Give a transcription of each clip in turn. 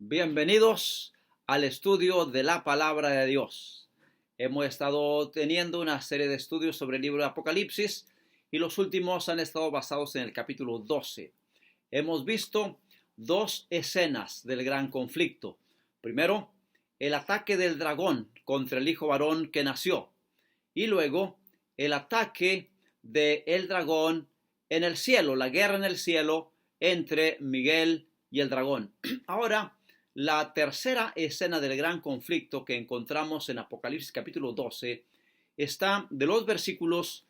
Bienvenidos al estudio de la palabra de Dios. Hemos estado teniendo una serie de estudios sobre el libro de Apocalipsis y los últimos han estado basados en el capítulo 12. Hemos visto dos escenas del gran conflicto. Primero, el ataque del dragón contra el hijo varón que nació y luego el ataque del dragón en el cielo, la guerra en el cielo entre Miguel y el dragón. Ahora, la tercera escena del gran conflicto que encontramos en Apocalipsis capítulo 12 está de los versículos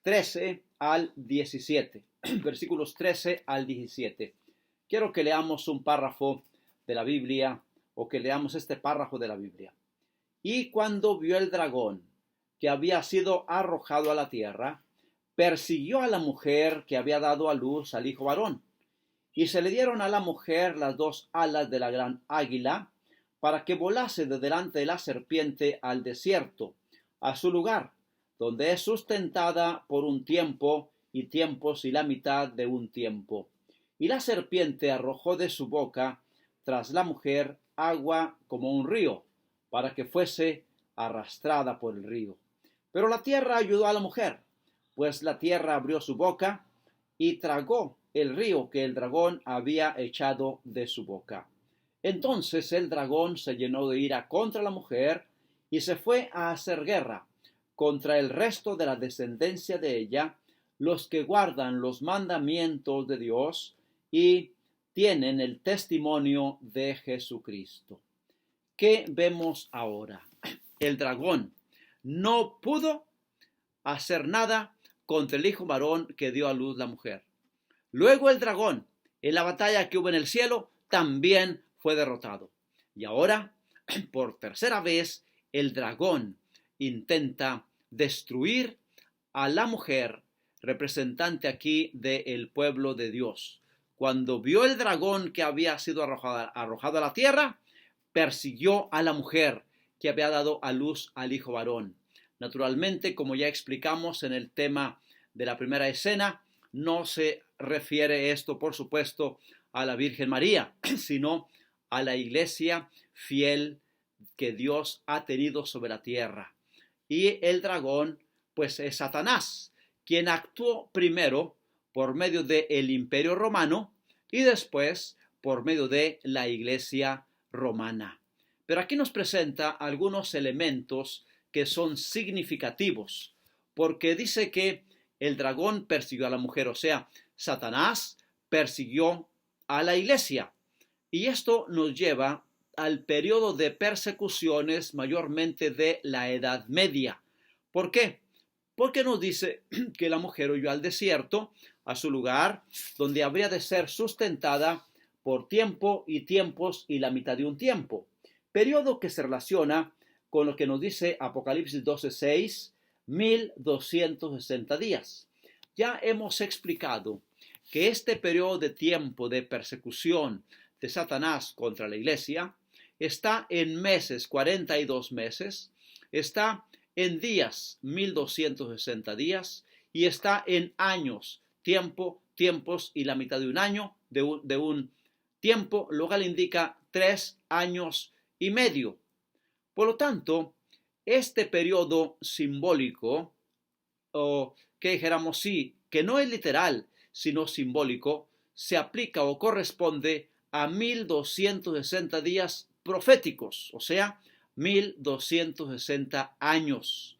13 al 17. Versículos 13 al 17. Quiero que leamos un párrafo de la Biblia o que leamos este párrafo de la Biblia. Y cuando vio el dragón que había sido arrojado a la tierra, persiguió a la mujer que había dado a luz al hijo varón. Y se le dieron a la mujer las dos alas de la gran águila, para que volase de delante de la serpiente al desierto, a su lugar, donde es sustentada por un tiempo y tiempos y la mitad de un tiempo. Y la serpiente arrojó de su boca tras la mujer agua como un río, para que fuese arrastrada por el río. Pero la tierra ayudó a la mujer, pues la tierra abrió su boca y tragó el río que el dragón había echado de su boca. Entonces el dragón se llenó de ira contra la mujer y se fue a hacer guerra contra el resto de la descendencia de ella, los que guardan los mandamientos de Dios y tienen el testimonio de Jesucristo. ¿Qué vemos ahora? El dragón no pudo hacer nada contra el hijo varón que dio a luz la mujer. Luego el dragón, en la batalla que hubo en el cielo, también fue derrotado. Y ahora, por tercera vez, el dragón intenta destruir a la mujer, representante aquí del pueblo de Dios. Cuando vio el dragón que había sido arrojado a la tierra, persiguió a la mujer que había dado a luz al hijo varón. Naturalmente, como ya explicamos en el tema de la primera escena, no se refiere esto, por supuesto, a la Virgen María, sino a la iglesia fiel que Dios ha tenido sobre la tierra. Y el dragón, pues es Satanás, quien actuó primero por medio del Imperio Romano y después por medio de la iglesia romana. Pero aquí nos presenta algunos elementos que son significativos, porque dice que el dragón persiguió a la mujer, o sea, Satanás persiguió a la iglesia. Y esto nos lleva al periodo de persecuciones mayormente de la Edad Media. ¿Por qué? Porque nos dice que la mujer huyó al desierto, a su lugar, donde habría de ser sustentada por tiempo y tiempos y la mitad de un tiempo. Periodo que se relaciona con lo que nos dice Apocalipsis 12:6, 1260 días. Ya hemos explicado que este periodo de tiempo de persecución de Satanás contra la iglesia está en meses, 42 meses, está en días, 1260 días, y está en años, tiempos y la mitad de un año, de un tiempo, lo cual indica 3 años y medio. Por lo tanto, este periodo simbólico, o que dijéramos sí, que no es literal, sino simbólico, se aplica o corresponde a 1260 días proféticos, o sea, 1260 años,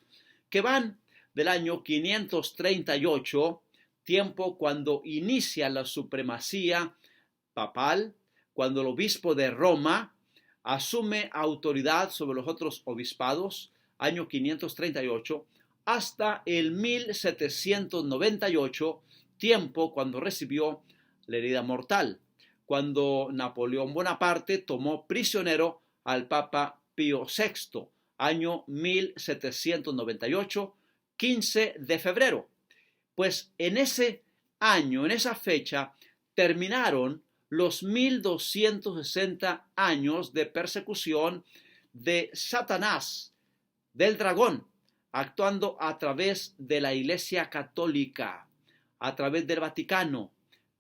que van del año 538, tiempo cuando inicia la supremacía papal, cuando el obispo de Roma asume autoridad sobre los otros obispados, año 538, hasta el 1798, tiempo cuando recibió la herida mortal, cuando Napoleón Bonaparte tomó prisionero al Papa Pío VI, año 1798, 15 de febrero. Pues en ese año, en esa fecha, terminaron los 1260 años de persecución de Satanás, del dragón, actuando a través de la Iglesia Católica, a través del Vaticano,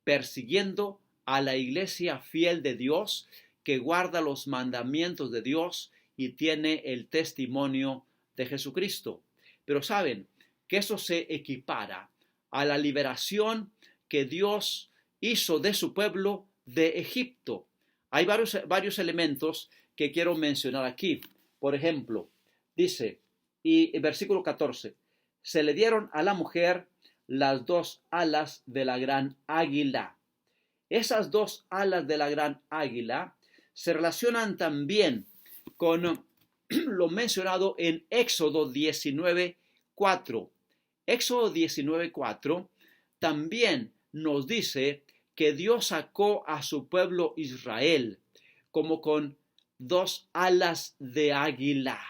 persiguiendo a la Iglesia fiel de Dios que guarda los mandamientos de Dios y tiene el testimonio de Jesucristo. Pero saben que eso se equipara a la liberación que Dios hizo de su pueblo de Egipto. Hay varios elementos que quiero mencionar aquí. Por ejemplo, dice, y versículo 14, se le dieron a la mujer las dos alas de la gran águila. Esas dos alas de la gran águila se relacionan también con lo mencionado en Éxodo 19:4. Éxodo 19:4 también nos dice que Dios sacó a su pueblo Israel como con dos alas de águila.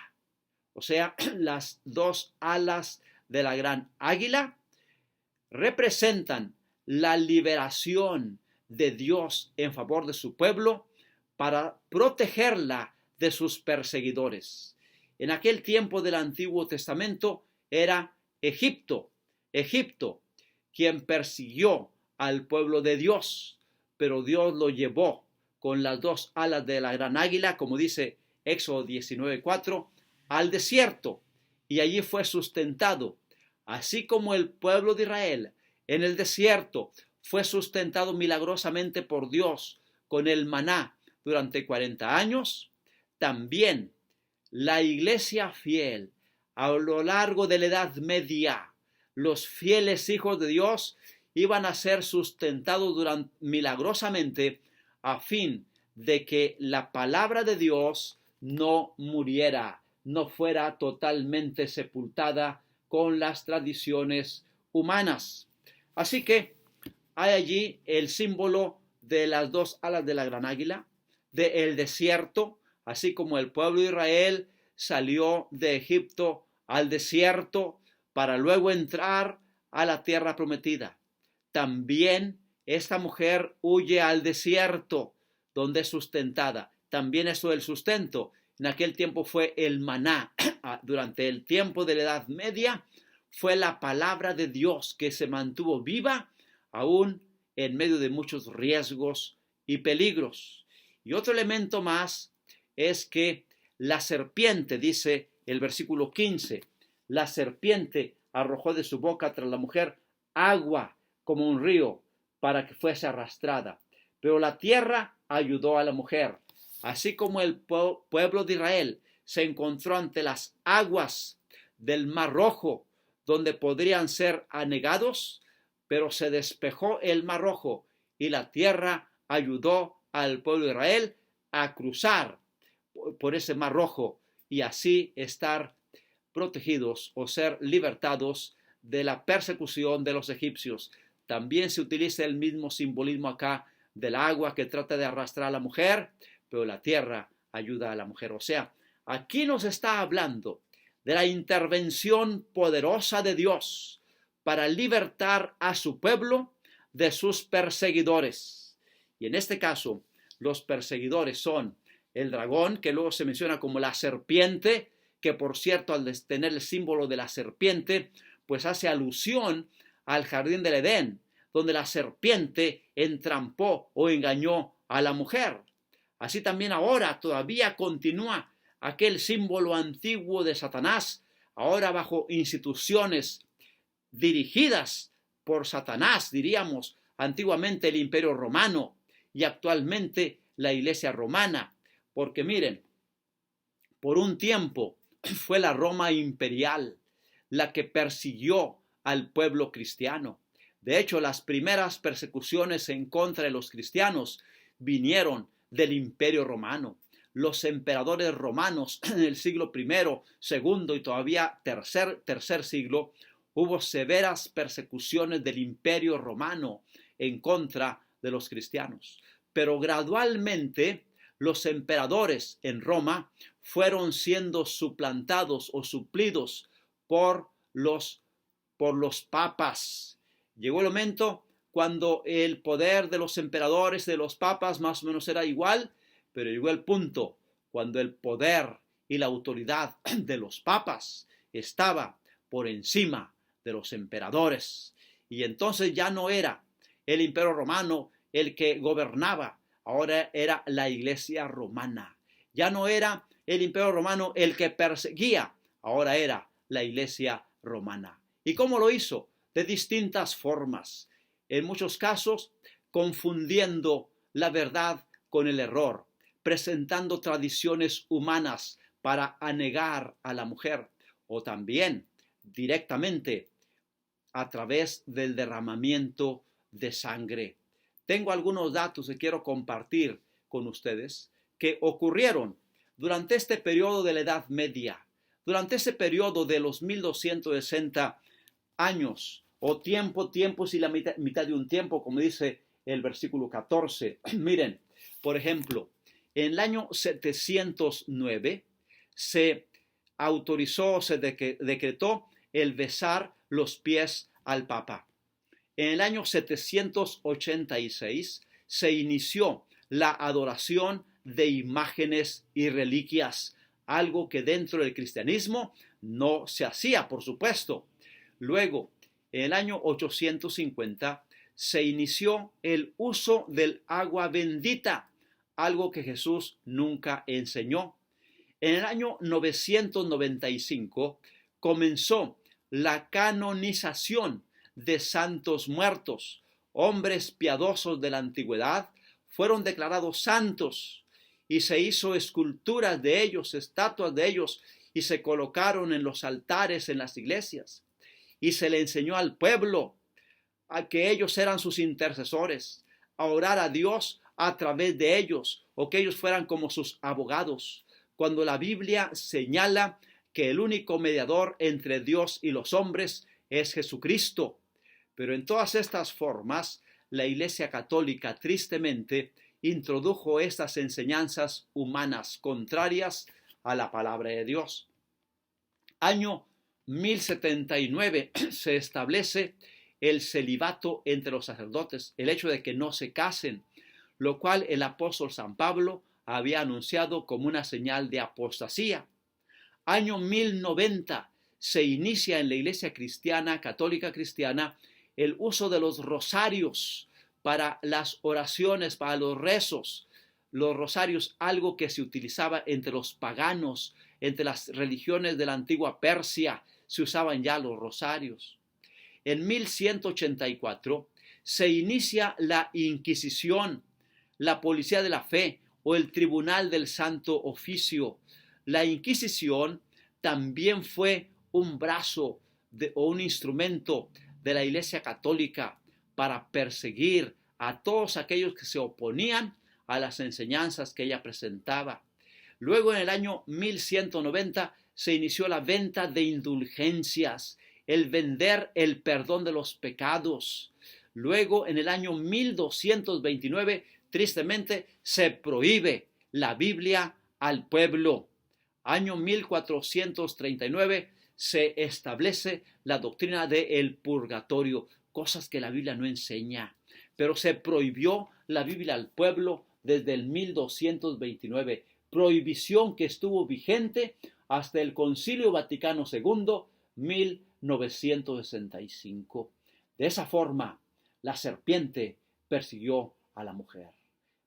O sea, las dos alas de la gran águila representan la liberación de Dios en favor de su pueblo para protegerla de sus perseguidores. En aquel tiempo del Antiguo Testamento era Egipto quien persiguió al pueblo de Dios, pero Dios lo llevó con las dos alas de la gran águila, como dice Éxodo 19:4, al desierto, y allí fue sustentado, así como el pueblo de Israel en el desierto fue sustentado milagrosamente por Dios con el maná durante 40 años, también la iglesia fiel a lo largo de la Edad Media, los fieles hijos de Dios iban a ser sustentados milagrosamente a fin de que la palabra de Dios no muriera, no fuera totalmente sepultada con las tradiciones humanas. Así que hay allí el símbolo de las dos alas de la gran águila, del desierto, así como el pueblo de Israel salió de Egipto al desierto para luego entrar a la tierra prometida. También esta mujer huye al desierto donde es sustentada. También eso del sustento en aquel tiempo fue el maná. Durante el tiempo de la Edad Media fue la palabra de Dios que se mantuvo viva aún en medio de muchos riesgos y peligros. Y otro elemento más es que la serpiente, dice el versículo 15, la serpiente arrojó de su boca tras la mujer agua como un río para que fuese arrastrada. Pero la tierra ayudó a la mujer. Así como el pueblo de Israel se encontró ante las aguas del Mar Rojo, donde podrían ser anegados, pero se despejó el Mar Rojo y la tierra ayudó al pueblo de Israel a cruzar por ese Mar Rojo y así estar protegidos o ser libertados de la persecución de los egipcios. También se utiliza el mismo simbolismo acá del agua que trata de arrastrar a la mujer, pero la tierra ayuda a la mujer. O sea, aquí nos está hablando de la intervención poderosa de Dios para libertar a su pueblo de sus perseguidores. Y en este caso, los perseguidores son el dragón, que luego se menciona como la serpiente, que por cierto, al tener el símbolo de la serpiente, pues hace alusión al jardín del Edén, donde la serpiente entrampó o engañó a la mujer. Así también ahora todavía continúa aquel símbolo antiguo de Satanás, ahora bajo instituciones dirigidas por Satanás, diríamos, antiguamente el Imperio Romano y actualmente la Iglesia Romana. Porque miren, por un tiempo fue la Roma imperial la que persiguió al pueblo cristiano. De hecho, las primeras persecuciones en contra de los cristianos vinieron del Imperio Romano. Los emperadores romanos en el siglo I, II y todavía tercer siglo, hubo severas persecuciones del Imperio Romano en contra de los cristianos. Pero gradualmente los emperadores en Roma fueron siendo suplantados o suplidos por los papas. Llegó el momento cuando el poder de los emperadores, de los papas, más o menos era igual, pero llegó el punto cuando el poder y la autoridad de los papas estaba por encima de los emperadores. Y entonces ya no era el Imperio Romano el que gobernaba, ahora era la iglesia romana. Ya no era el imperio romano el que perseguía, ahora era la iglesia romana. ¿Y cómo lo hizo? De distintas formas. En muchos casos, confundiendo la verdad con el error, presentando tradiciones humanas para anegar a la mujer, o también directamente a través del derramamiento de sangre. Tengo algunos datos que quiero compartir con ustedes que ocurrieron durante este periodo de la Edad Media, durante ese periodo de los 1260 años, o tiempos y la mitad de un tiempo, como dice el versículo 14. Miren, por ejemplo, en el año 709 se autorizó, se decretó el besar los pies al Papa. En el año 786 se inició la adoración de imágenes y reliquias, algo que dentro del cristianismo no se hacía, por supuesto. Luego, en el año 850, se inició el uso del agua bendita, algo que Jesús nunca enseñó. En el año 995 comenzó la canonización de santos muertos. Hombres piadosos de la antigüedad fueron declarados santos y se hizo esculturas de ellos, estatuas de ellos, y se colocaron en los altares en las iglesias. Y se le enseñó al pueblo a que ellos eran sus intercesores, a orar a Dios a través de ellos, o que ellos fueran como sus abogados, cuando la Biblia señala que el único mediador entre Dios y los hombres es Jesucristo. Pero en todas estas formas, la Iglesia Católica tristemente introdujo estas enseñanzas humanas contrarias a la palabra de Dios. Año 1079 se establece el celibato entre los sacerdotes, el hecho de que no se casen, lo cual el apóstol San Pablo había anunciado como una señal de apostasía. Año 1090 se inicia en la Iglesia cristiana, católica cristiana, el uso de los rosarios para las oraciones, para los rezos. Los rosarios, algo que se utilizaba entre los paganos, entre las religiones de la antigua Persia, se usaban ya los rosarios. En 1184 se inicia la Inquisición, la Policía de la Fe o el Tribunal del Santo Oficio. La Inquisición también fue un brazo o un instrumento de la Iglesia Católica para perseguir a todos aquellos que se oponían a las enseñanzas que ella presentaba. Luego, en el año 1190 se inició la venta de indulgencias, el vender el perdón de los pecados. Luego, en el año 1229, tristemente, se prohíbe la Biblia al pueblo. Año 1439 se establece la doctrina del purgatorio, cosas que la Biblia no enseña, pero se prohibió la Biblia al pueblo desde el 1229, prohibición que estuvo vigente hasta el Concilio Vaticano II, 1965. De esa forma, la serpiente persiguió a la mujer,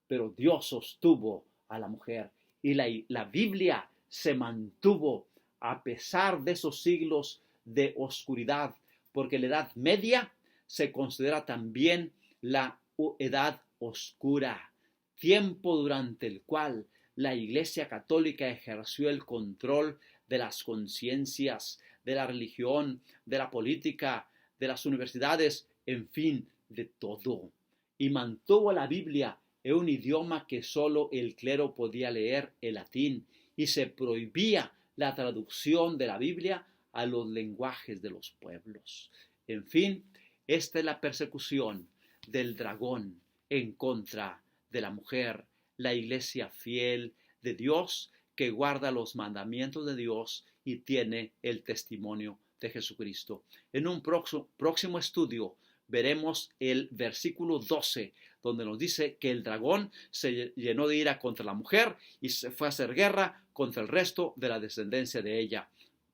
pero Dios sostuvo a la mujer, y la Biblia se mantuvo a pesar de esos siglos de oscuridad, porque la Edad Media se considera también la Edad Oscura, tiempo durante el cual la Iglesia Católica ejerció el control de las conciencias, de la religión, de la política, de las universidades, en fin, de todo. Y mantuvo la Biblia en un idioma que solo el clero podía leer, el latín, y se prohibía la traducción de la Biblia a los lenguajes de los pueblos. En fin, esta es la persecución del dragón en contra de la mujer, la iglesia fiel de Dios que guarda los mandamientos de Dios y tiene el testimonio de Jesucristo. En un próximo estudio veremos el versículo 12, donde nos dice que el dragón se llenó de ira contra la mujer y se fue a hacer guerra contra el resto de la descendencia de ella.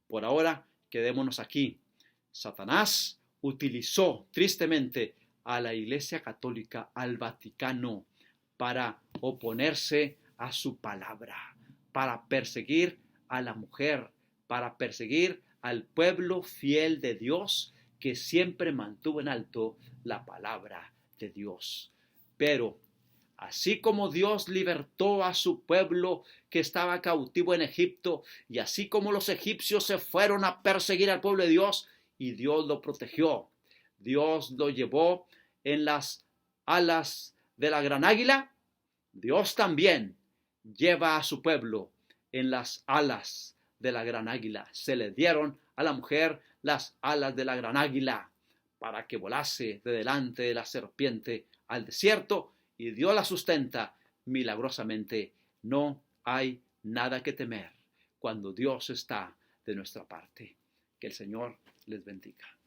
Por ahora, quedémonos aquí. Satanás utilizó tristemente a la Iglesia Católica, al Vaticano, para oponerse a su palabra, para perseguir a la mujer, para perseguir al pueblo fiel de Dios que siempre mantuvo en alto la palabra de Dios. Pero así como Dios libertó a su pueblo que estaba cautivo en Egipto, y así como los egipcios se fueron a perseguir al pueblo de Dios, y Dios lo protegió, Dios lo llevó en las alas de la gran águila, Dios también lleva a su pueblo en las alas de la gran águila. Se le dieron a la mujer las alas de la gran águila para que volase de delante de la serpiente al desierto, y Dios la sustenta milagrosamente. No hay nada que temer cuando Dios está de nuestra parte. Que el Señor les bendiga.